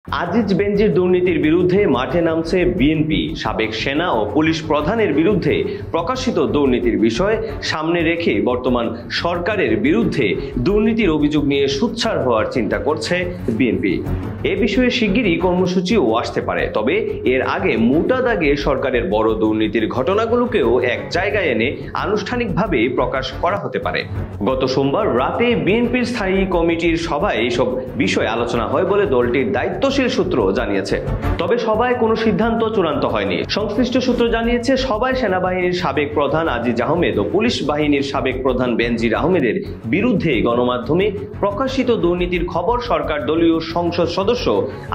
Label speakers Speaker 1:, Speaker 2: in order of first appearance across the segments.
Speaker 1: আজিজ বেনজির দুর্নীতির বিরুদ্ধে মাঠে নামছে বিএনপি। সাবেক সেনা ও পুলিশ প্রধানের বিরুদ্ধে প্রকাশিত দুর্নীতির বিষয় সামনে রেখে বর্তমান সরকারের বিরুদ্ধে দুর্নীতির অভিযোগ নিয়ে সোচ্চার হওয়ার চিন্তা করছে বিএনপি। এ বিষয়ে শিগগিরই কর্মসূচিও আসতে পারে, তবে এর আগে মোটা দাগে সরকারের বড় দুর্নীতির ঘটনাগুলোকেও এক জায়গায় এনে আনুষ্ঠানিকভাবে প্রকাশ করা হতে পারে। গত সোমবার রাতে বিএনপির স্থায়ী কমিটির সভায় এইসব বিষয় আলোচনা হয় বলে দলটির দায়িত্বশীল সূত্র জানিয়েছে। তবে সভায় কোনো সিদ্ধান্ত চূড়ান্ত হয়নি। সংশ্লিষ্ট সূত্র জানিয়েছে, সভায় সেনাবাহিনীর সাবেক প্রধান আজিজ আহমেদ ও পুলিশ বাহিনীর সাবেক প্রধান বেনজির আহমেদের বিরুদ্ধে গণমাধ্যমে প্রকাশিত দুর্নীতির খবর সরকার দলীয় সংসদ সদস্য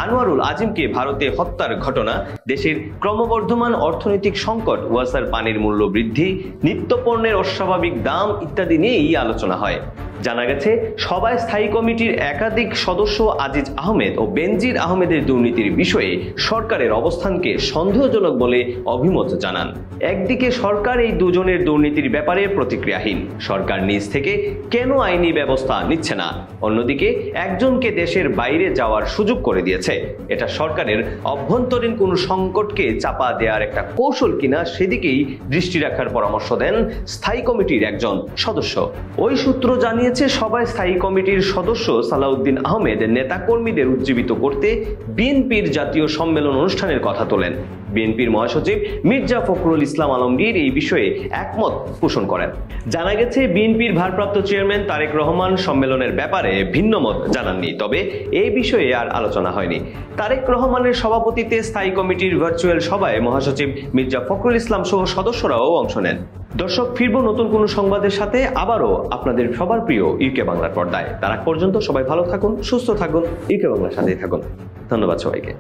Speaker 1: আনোয়ারুল আজিমকে ভারতে হত্যার ঘটনা, দেশের ক্রমবর্ধমান অর্থনৈতিক সংকট, ওয়াসার পানির মূল্য বৃদ্ধি, নিত্যপণ্যের অস্বাভাবিক দাম ইত্যাদি নিয়েই আলোচনা হয়। জানা গেছে, সভায় স্থায়ী কমিটির একাধিক সদস্য আজিজ আহমেদ ও বেনজির আহমেদের দুর্নীতির বিষয়ে সরকারের অবস্থানকে সন্দেহজনক বলে অভিমত জানান। একদিকে সরকার এই দুজনের দুর্নীতির ব্যাপারে প্রতিক্রিয়াহীন, সরকার নিজ থেকে কেন আইনি ব্যবস্থা নিচ্ছে না, অন্যদিকে একজনকে দেশের বাইরে যাওয়ার সুযোগ করে দিয়েছে। এটা সরকারের অভ্যন্তরীণ কোনো সংকটকে চাপা দেওয়ার একটা কৌশল কিনা, সেদিকেই দৃষ্টি রাখার পরামর্শ দেন স্থায়ী কমিটির একজন সদস্য। ওই সূত্র জানিয়েছে, সভায় স্থায়ী কমিটির সদস্য সালাউদ্দিন আহমেদ নেতাকর্মীদের উজ্জীবিত করতে বিএনপির জাতীয় সম্মেলন অনুষ্ঠানের কথা তোলেন। বিএনপির মহাসচিব মির্জা ফখরুল ইসলাম আলমগীর এই বিষয়ে একমত পোষণ করেন। জানা গেছে, বিএনপির ভারপ্রাপ্ত চেয়ারম্যান তারেক রহমান সম্মেলনের ব্যাপারে ভিন্ন মত জানাননি, তবে এই বিষয়ে আর আলোচনা হয়নি। তারেক রহমানের সভাপতিত্বে স্থায়ী কমিটির ভার্চুয়াল সভায় মহাসচিব মির্জা ফখরুল ইসলাম সহ সদস্যরাও অংশ নেন। দর্শক, ফিরবো নতুন কোনো সংবাদের সাথে, আবারও আপনাদের সবার প্রিয় ইউকে বাংলার পর্দায়। তার আগ পর্যন্ত সবাই ভালো থাকুন, সুস্থ থাকুন, ইউকে বাংলার সাথেই থাকুন। ধন্যবাদ সবাইকে।